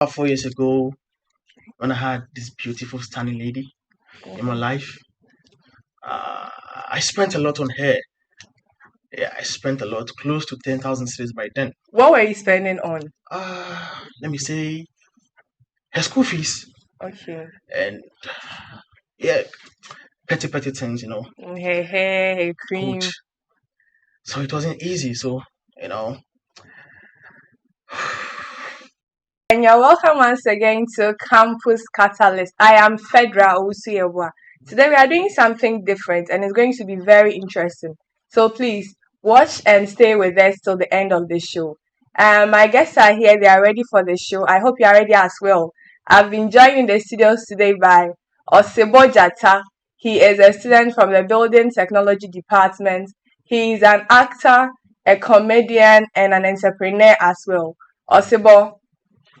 About 4 years ago, when I had this beautiful, stunning lady in my life, I spent a lot on her. Yeah, I spent a lot, close to 10,000 cities by then. What were you spending on? Let me say her school fees Okay. and yeah, petty things, Hey, hey, cream. coach. So it wasn't easy. So, you know, And you're welcome once again to Campus Catalyst. I am Fedra Osuyewa. Today we are doing something different and it's going to be very interesting. So please watch and stay with us till the end of the show. My guests are here, they are ready for the show. I hope you are ready as well. I've been joined in the studios today by Osebo Jata. He is a student from the Building Technology Department. He is an actor, a comedian, and an entrepreneur as well. Osebo,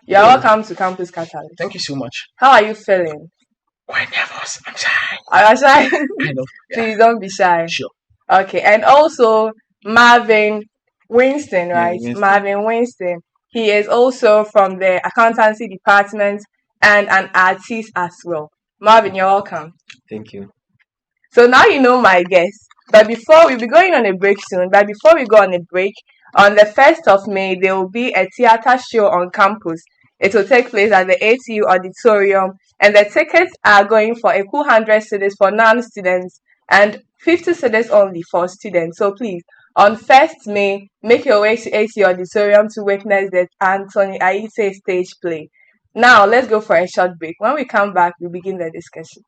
you're welcome to Campus Catalyst. Thank you so much. How are you feeling? Quite nervous. I'm shy. Are you shy? Kind of. Yeah. Please don't be shy. Sure. Okay, and also Marvin Winston, right? Winston. Marvin Winston. He is also from the accountancy department and an artist as well. Marvin, you're welcome. Thank you. So now you know my guests. But before we'll be going on a break soon, but before we go on a break, on the 1st of May, there will be a theater show on campus. It will take place at the ATU auditorium, and the tickets are going for a cool 100 cedis for non-students and 50 cedis only for students. So please, on 1st May, make your way to ATU auditorium to witness the Anthony Aite stage play. Now, let's go for a short break. When we come back, we begin the discussion.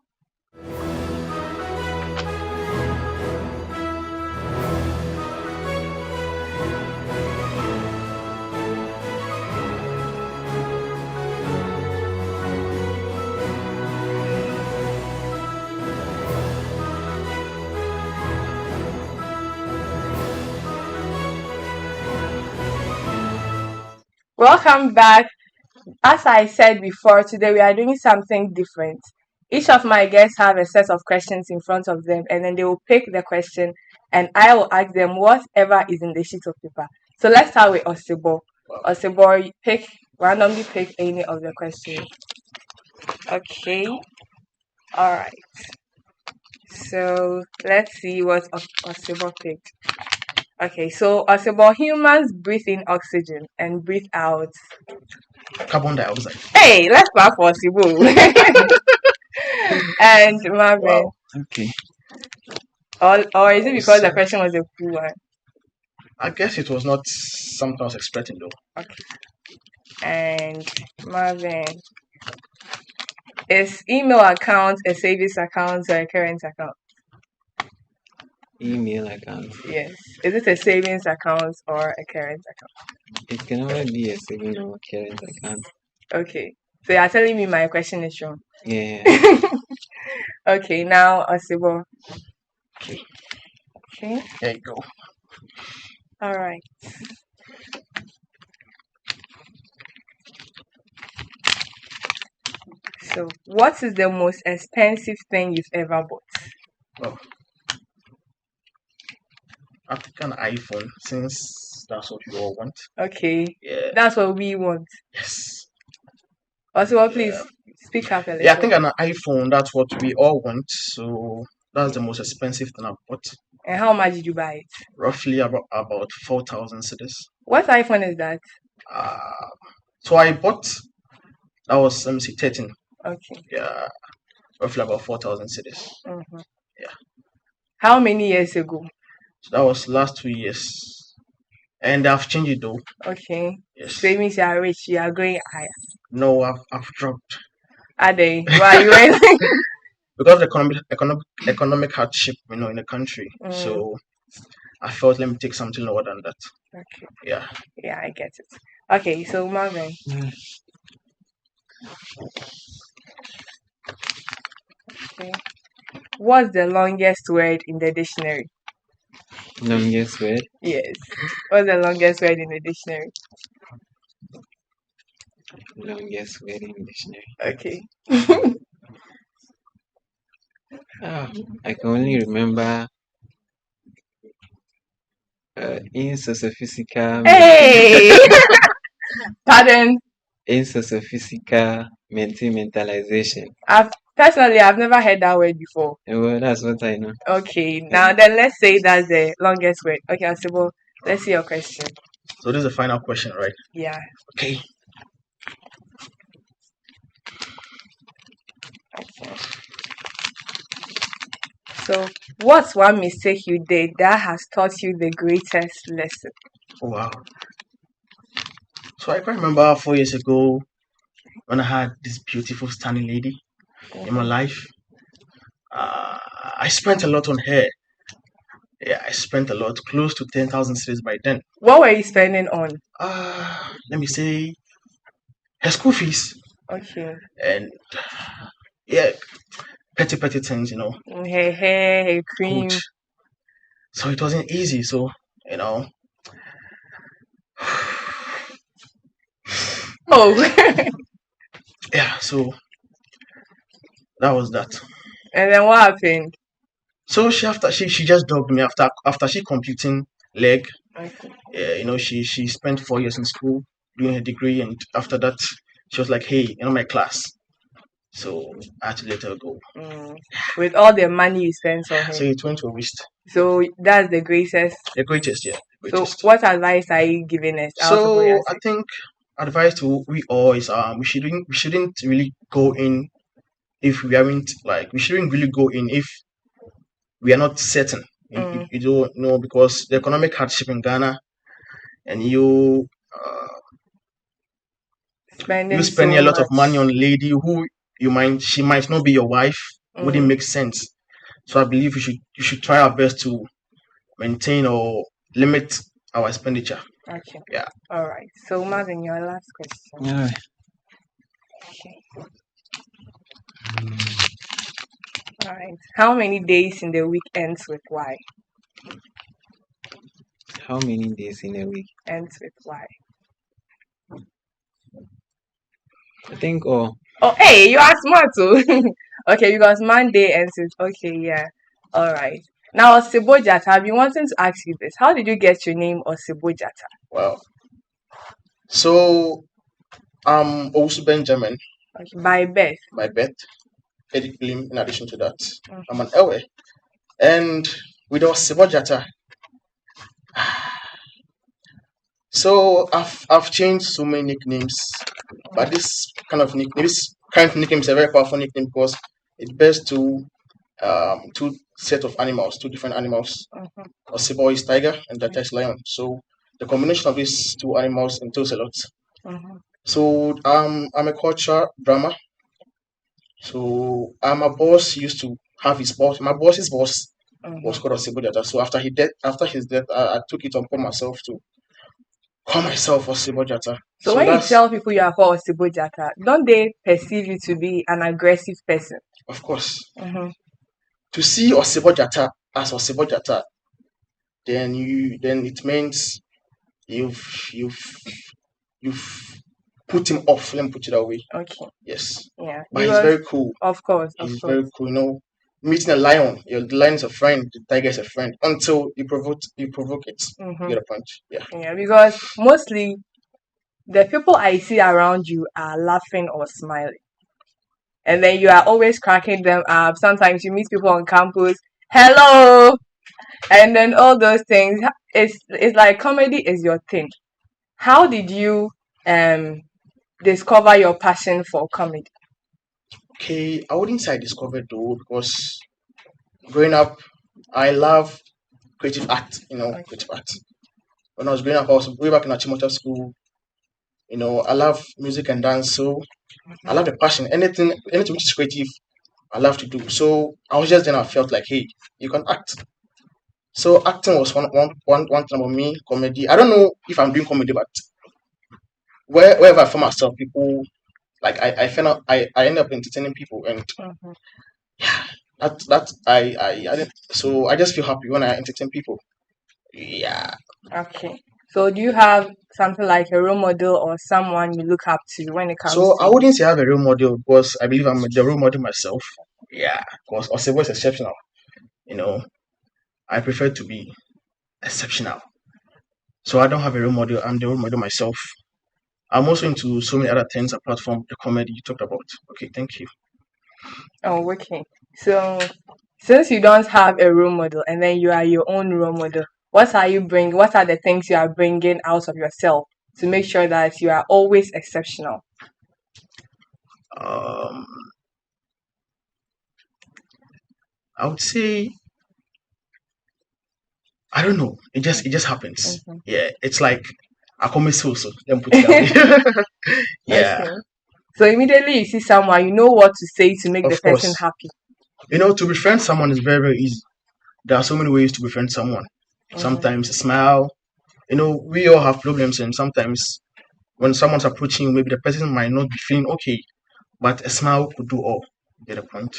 Welcome back. As I said before, today we are doing something different. Each of my guests have a set of questions in front of them, and then they will pick the question, and I will ask them whatever is in the sheet of paper. So let's start with Osebo. Osebo, randomly pick any of the questions. Okay. All right. So let's see what Osebo picked. Okay, so Osebo, humans breathe in oxygen and breathe out Carbon dioxide. Hey, let's clap for Sibu. And Marvin. Wow. Okay. Or is it because the question was a cool one? I guess it was not something I was expecting though. Okay. And Marvin. Is email account a savings account or a current account? Email account. Yes. Is it a savings account or a current account? It can only be a saving or current account. Okay. So you're telling me my question is wrong. Yeah. Okay, now Osebo. Okay. Okay. There you go. All right. So, what is the most expensive thing you've ever bought? Well, I've taken an iPhone since that's what you all want. Okay. Yeah. That's what we want. Yes. Also, please speak up a little. Yeah, I think an iPhone, that's what we all want. So that's the most expensive thing I've bought. And how much did you buy it? Roughly about 4,000 cedis. What iPhone is that? So I bought, that was, let me see, 13. Okay. Yeah, roughly about 4,000 cedis. Mm-hmm. Yeah. How many years ago? So that was last 2 years. And I've changed it though. Okay. Yes. So it means you are rich, you are going higher. No, I've dropped. Are they? Why you went? Because of economic hardship, in the country. So I felt let me take something lower than that. Okay. Yeah. Yeah, I get it. Okay, so Marvin. Okay. What's the longest word in the dictionary? Longest word? Yes. What's the longest word in the dictionary? Longest word in dictionary. Okay. I can only remember insociophysical. Hey! Pardon. Insociophysical mentalization. I've never heard that word before. Well, that's what I know. Okay, now then let's say that's the longest word. Okay, Asibo, let's see your question. So this is the final question, right? Yeah. Okay. Okay. So, what's one mistake you did that has taught you the greatest lesson? Oh, wow. So I can remember 4 years ago when I had this beautiful, stunning lady in my life. I spent a lot on her. Yeah, I spent a lot, close to 10,000 cedis by then. What were you spending on? Let me say her school fees. Okay. And yeah, petty things, Hey, cream. Coach. So it wasn't easy. So, Oh. yeah, so that was that. And then what happened? So she just dogged me after she completing leg. Okay. She spent 4 years in school doing her degree, and after that she was like, hey, my class. So I had to let her go. With all the money you spent on her. So it went to a waste. So that's the greatest. The greatest, yeah. Greatest. So what advice are you giving us? So I think advice to we all is we shouldn't really go in if we aren't we shouldn't really go in if we are not certain. You don't know, because the economic hardship in Ghana, and you spending a lot of money on a lady who she might not be your wife, wouldn't make sense. So I believe you should try our best to maintain or limit our expenditure. Okay. Yeah. All right. So Marvin, your last question. All right. Okay. All right. How many days in the week ends with Y? How many days in a week ends with Y? I think oh. Oh, hey, you are smart too. Okay, because Monday ends with okay, yeah. All right. Now, Osibojata, I've been wanting to ask you this. How did you get your name Osibojata? Well, so I'm also Benjamin. Okay, by birth. By birth. Edit Blim, in addition to that. I'm an Ewe. And with Osibojata, so I've changed so many nicknames, but this kind of nickname is a very powerful nickname because it bears two set of animals, two different animals. Osibo is tiger and Jata is lion. So the combination of these two animals entails a lot. So I'm a culture drama. So my boss used to have his boss. My boss's boss was called Osibo Jata. So after his death, I took it upon myself to call myself Osibo Jata. So when you tell people you are called Osibo Jata, don't they perceive you to be an aggressive person? Of course. To see Osibo Jata as Osibo Jata, then it means you've put him off. Let me put it that way. Okay. Yes. Yeah. But he's very cool. Of course. He's very cool. Meeting a lion, the lion is a friend, the tiger is a friend, until you provoke it. You get a point. Yeah. Yeah, because mostly the people I see around you are laughing or smiling. And then you are always cracking them up. Sometimes you meet people on campus, hello, and then all those things. It's like comedy is your thing. How did you discover your passion for comedy? Okay, I wouldn't say I discovered though, because growing up, I love creative art. Creative art. When I was growing up, I was way back in Achimota school. I love music and dance, so I love the passion. Anything which is creative, I love to do. So I was just then I felt like, hey, you can act. So acting was one thing about me. Comedy. I don't know if I'm doing comedy, but wherever I find myself, people like I find out I end up entertaining people, and yeah, I didn't. So I just feel happy when I entertain people. Yeah. Okay. So do you have something like a role model or someone you look up to when it comes So to I wouldn't say I have a role model, because I believe I'm the role model myself. Yeah, because Osebo is exceptional. I prefer to be exceptional. So I don't have a role model. I'm the role model myself. I'm also into so many other things apart from the comedy you talked about. Okay, thank you. Oh, okay. So, since you don't have a role model and then you are your own role model, what are you bringing? What are the things you are bringing out of yourself to make sure that you are always exceptional? Um, I would say I don't know. It just happens. Mhm. Yeah, it's like I come so then put it that way. Yeah, Okay. So immediately you see someone, you know what to say to make the of person course. happy. To befriend someone is very very easy. There are so many ways to befriend someone. Mhm. Sometimes a smile. We all have problems, and sometimes when someone's approaching you, maybe the person might not be feeling okay, but a smile could do all. Get the point?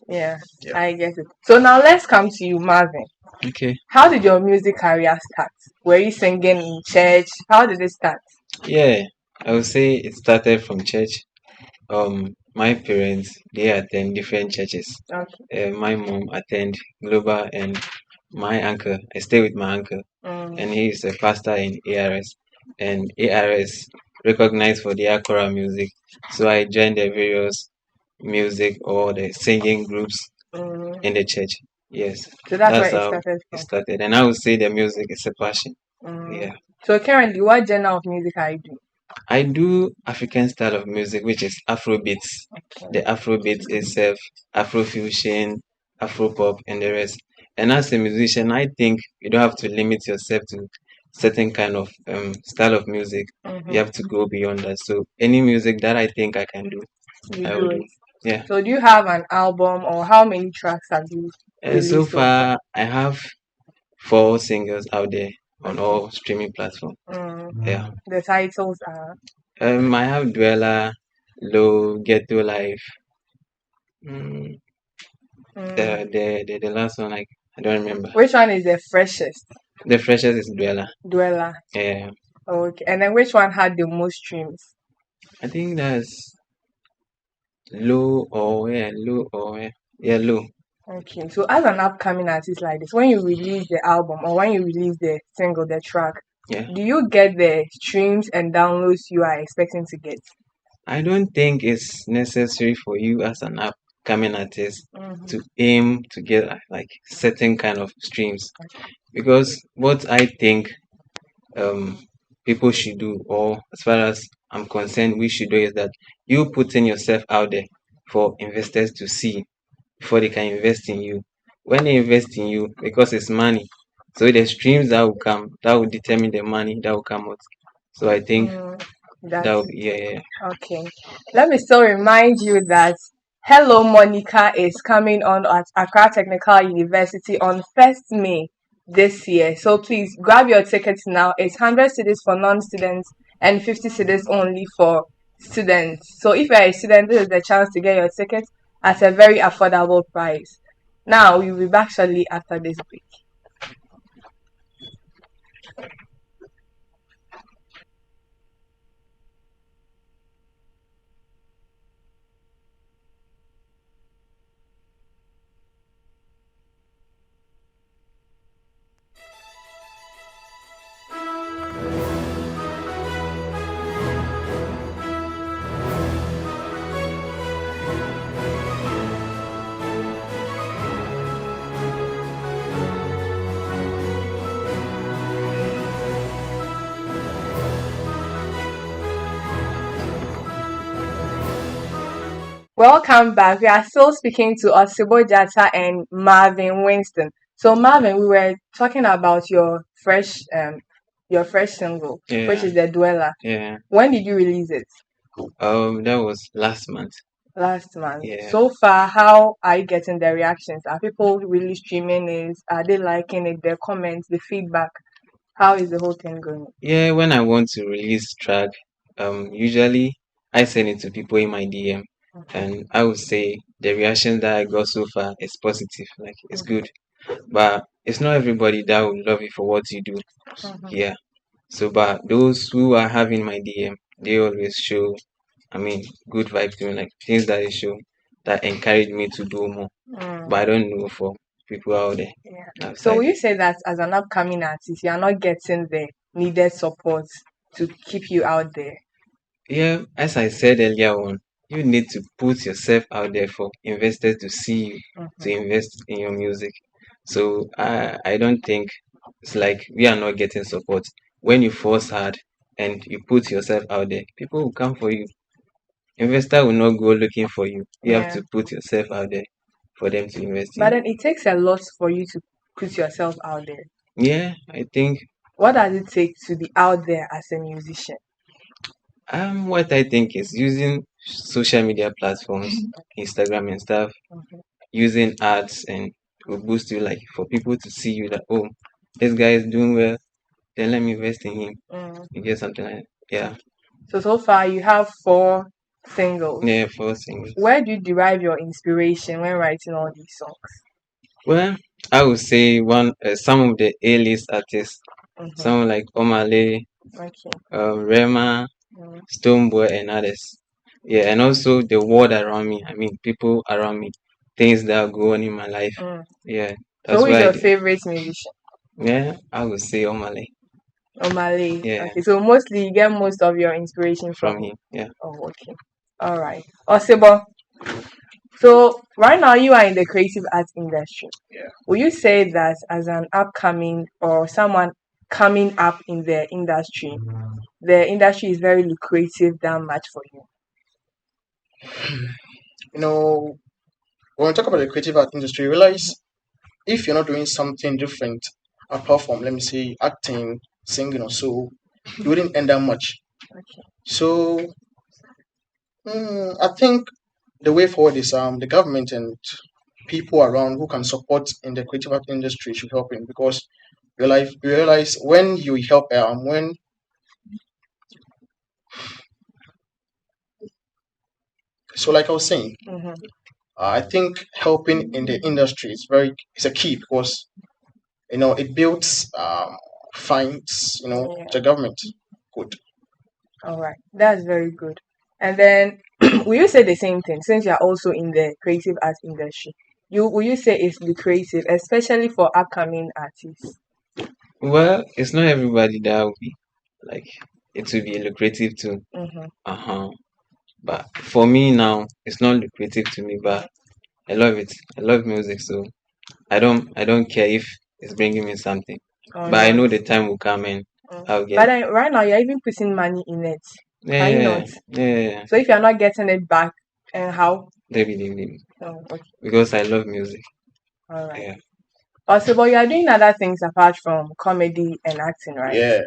Yeah, Yeah. I get it. So now let's come to you, Marvin. Okay. How did your music career start? Were you singing in church? How did it start? Yeah, I would say it started from church. My parents they attend different churches. Okay. My mom attend Global, and my uncle I stay with my uncle, Mm, and he is a pastor in ARS, and ARS recognized for their choral music. So I joined the various music or the singing groups mm. in the church. Yes, So that's that's where it how started it from. started, and I would say the music is a passion. Mm. Yeah. So currently, what genre of music are you doing? I do African style of music, which is Afrobeats. The Afrobeats itself, Afrofusion, Afropop, and the rest. And as a musician, I think you don't have to limit yourself to certain kind of style of music. You Mm-hmm. have to go beyond that. So any music that I think I can do, You I do will it. do. Yeah. So do you have an album or how many tracks have you And so released so far? far, I have 4 singles out there on Okay. all streaming platforms. Mm. Yeah. The titles are. I have Dweller, Low, Ghetto Life. Mm, Mm. the last one, like, I don't remember. Which one is the freshest? The freshest is Dweller. Dweller. Yeah, Okay. And then which one had the most streams? I think that's low. Okay. So as an upcoming artist like this, when you release the album or when you release the single, the track, Yeah, do you get the streams and downloads you are expecting to get? I don't think it's necessary for you as an upcoming artist Mm-hmm. to aim to get like certain kind of streams, because what I think um people should do, or as far as I'm concerned, we should do is that you putting yourself out there for investors to see before they can invest in you. When they invest in you, because it's money, so the streams that will come, that will determine the money that will come out. So I think Mm, that that's will be, yeah. okay. Let me still remind you that Hello Monica is coming on at Accra Technical University on 1st May this year. So please grab your tickets now. It's 100 cedis for non-students and 50 cedis only for students. So if you're a student, this is the chance to get your tickets at a very affordable price. Now we'll be back shortly after this break. Welcome back. We are still speaking to Osibo Jata and Marvin Winston. So Marvin, we were talking about your fresh single, which Yeah, is The Dweller. yeah. When did you release it? That was last month. Last month. Yeah. So far, how are you getting the reactions? Are people really streaming it? Are they liking it? The comments, the feedback? How is the whole thing going? Yeah, when I want to release track, usually I send it to people in my DM, and I would say the reaction that I got so far is positive, like it's good. But it's not everybody that will love you for what you do. Mhm. Yeah. So, but those who are having my DM, they always show, I mean, good vibes to me, like things that they show that encourage me to do more. But I Mm, don't know for people out there yeah. So outside will there. you say that as an upcoming artist, you are not getting the needed support? to keep you out there? Yeah, as I said earlier on, you need to put yourself out there for investors to see you, to invest in your music. So I don't think it's like we are not getting support. When you force hard and you put yourself out there, people will come for you. Investor will not go looking for you. You have Yeah. to put yourself out there for them to invest in But you. then it takes a lot for you to put yourself out there. Yeah, I think What does it take to be out there as a musician? what I think is using social media platforms, Instagram and stuff, using ads, and it will boost you, like for people to see you that, oh, this guy is doing well, then let me invest in him. You get something like that. Yeah. So far you have 4 singles. Yeah, for singles. Where do you derive your inspiration when writing all these songs? Well, I would say some of the A-list artists, someone like Omale, Okay. Rema, Stoneboy, and others. Yeah, and also the world around me. I mean, people around me, things that go on in my life. Yeah, So that's who is why your favorite musician? Yeah, I would say Omale Omale. Yeah. Okay, so mostly you get most of your inspiration from from him. Yeah. Oh, okay. All right. Osibo. So right now you are in the creative arts industry. Yeah. Will you say that as an upcoming or someone coming up in the industry is very lucrative that much for you? You know, when we talk about the creative art industry, you realize if you're not doing something different apart from, let me say, acting, singing, or so, you wouldn't earn that much. Okay. So, I think the way forward is the government and people around who can support in the creative art industry should help in, because you realize when you help when so like I was saying, I think helping in the industry is a key, because it builds finds Yeah. the government could. All right. That's very good. And then will you say the same thing since you are also in the creative arts industry? Will you say it's lucrative, especially for upcoming artists? Well, it's not everybody that will be like it will be lucrative too. But for me now, it's not lucrative to me, but I love it. I love music, so I don't care if it's bringing me something. Or But I not? know the time will come and I'll But get. then right now you're even putting money in it. Are you Yeah, not? yeah, So if you're not getting it back, and how? definitely. Oh, okay. Because I love music. All right. Yeah. Also, but you are doing other things apart from comedy and acting, right? Yeah.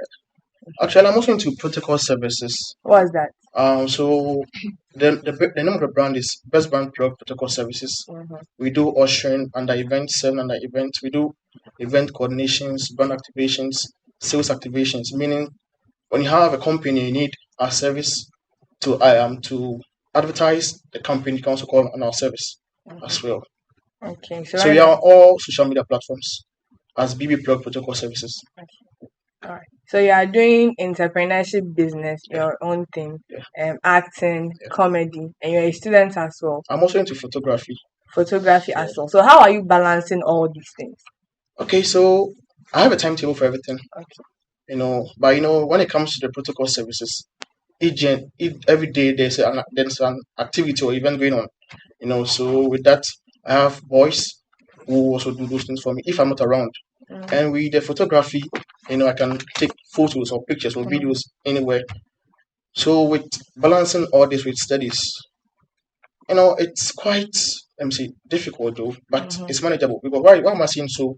Actually, I'm also into protocol services. What's that? So the name of the brand is Best Brand Plug Protocol Services. We do ushering under events, serving under events. We do event coordinations, brand activations, sales activations. Meaning, when you have a company, you need our service to advertise the company. You can also call on our service as well. Okay. So we are on all social media platforms as BB Plug Protocol Services. All right. So you are doing entrepreneurship business, your own thing, acting, comedy, and you're a student as well. I'm also into photography. Photography as well. So how are you balancing all these things? Okay, so I have a timetable for everything. Okay. But when it comes to the protocol services, every day there's an activity or event going on. So with that, I have boys who also do those things for me if I'm not around. And with the photography, I can take photos or pictures or videos anywhere. So with balancing all this with studies, it's quite difficult though, but it's manageable, because why am I saying so?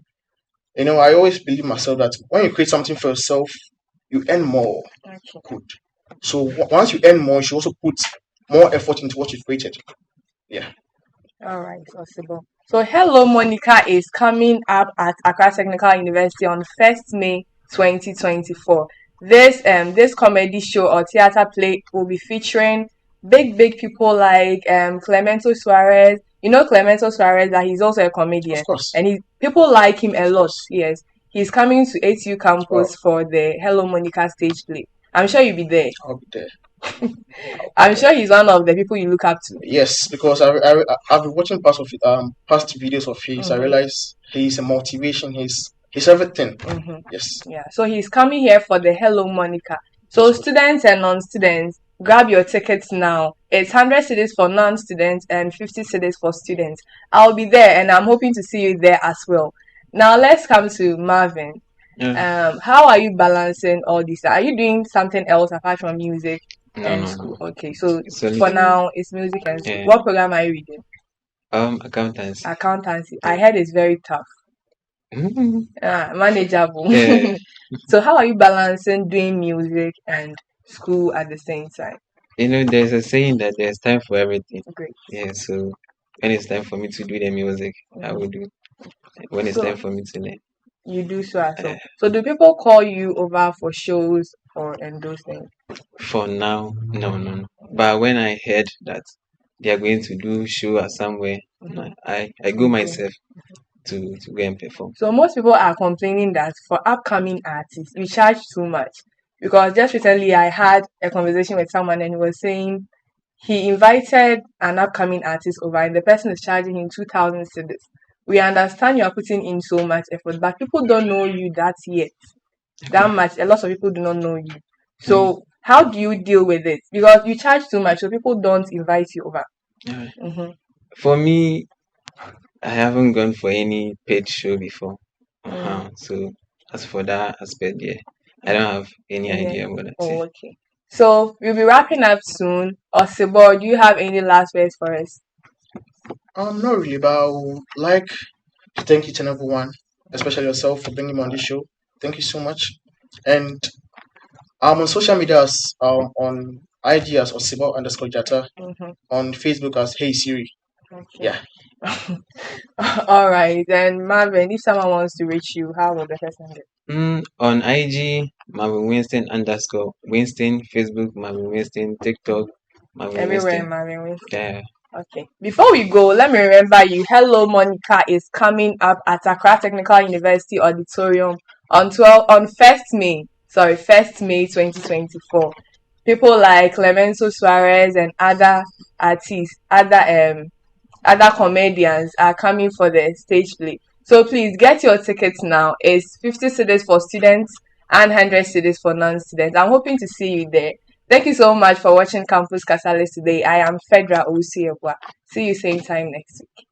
I always believe myself that when you create something for yourself, you earn more. Okay. Good. So once you earn more, you should also put more effort into what you've created. Yeah. All right, possible. So Hello Monica is coming up at Accra Technical University on 1st May 2024. This comedy show or theater play will be featuring big people like Clemento Suarez. You know Clemento Suarez, that he's also a comedian. Of course. And people like him a lot. Yes. He's coming to ATU campus for the Hello Monica stage play. I'm sure you'll be there. I'll be there. I'm sure he's one of the people you look up to. Yes, because I've been watching past videos of his. I realize he's a motivation. He's everything. Yes. Yeah. So he's coming here for the Hello Monica. So students and non-students, grab your tickets now. It's 100 cedis for non-students and 50 cedis for students. I'll be there and I'm hoping to see you there as well. Now let's come to Marvin. How are you balancing all this? Are you doing something else apart from music and school? Okay, so for now it's music and school. What program are you reading? Accountancy. Accountancy. I heard it's very tough. Manageable. So how are you balancing doing music and school at the same time? There's a saying that there's time for everything. Great. Yeah, so when it's time for me to do the music, I will do. When it's time for me to learn, you do so as well. So do people call you over for shows and those things? For now, no. But when I heard that they are going to do show at somewhere, I go myself to go and perform. So most people are complaining that for upcoming artists, we charge too much. Because just recently I had a conversation with someone and he was saying he invited an upcoming artist over and the person is charging him 2,000 cedis. We understand you are putting in so much effort, but people don't know you that yet. That much. A lot of people do not know you. So how do you deal with it? Because you charge too much, so people don't invite you over. For me, I haven't gone for any paid show before. So as for that aspect, yeah, I don't have any idea what that is. Okay. So we'll be wrapping up soon. Osibo, do you have any last words for us? Not really, but I would like to thank each and everyone, especially yourself, for bringing me on this show. Thank you so much. And I'm on social media as on IG as Osibo_Jata, on Facebook as Hey Siri. Okay. Yeah. All right. Then Marvin, if someone wants to reach you, how will the person do? On IG, Marvin Winston _Winston, Facebook, Marvin Winston, TikTok, Marvin everywhere, Winston. Marvin Winston. Yeah. Okay. Before we go, let me remember you. Hello Monica is coming up at Accra Technical University Auditorium on 1st May 2024. People like Clemenzo Suarez and other artists, other comedians are coming for the stage play. So please get your tickets now. It's 50 cedis for students and 100 cedis for non-students. I'm hoping to see you there. Thank you so much for watching Campus Catalyst today. I am Fedra Osiebwa. See you same time next week.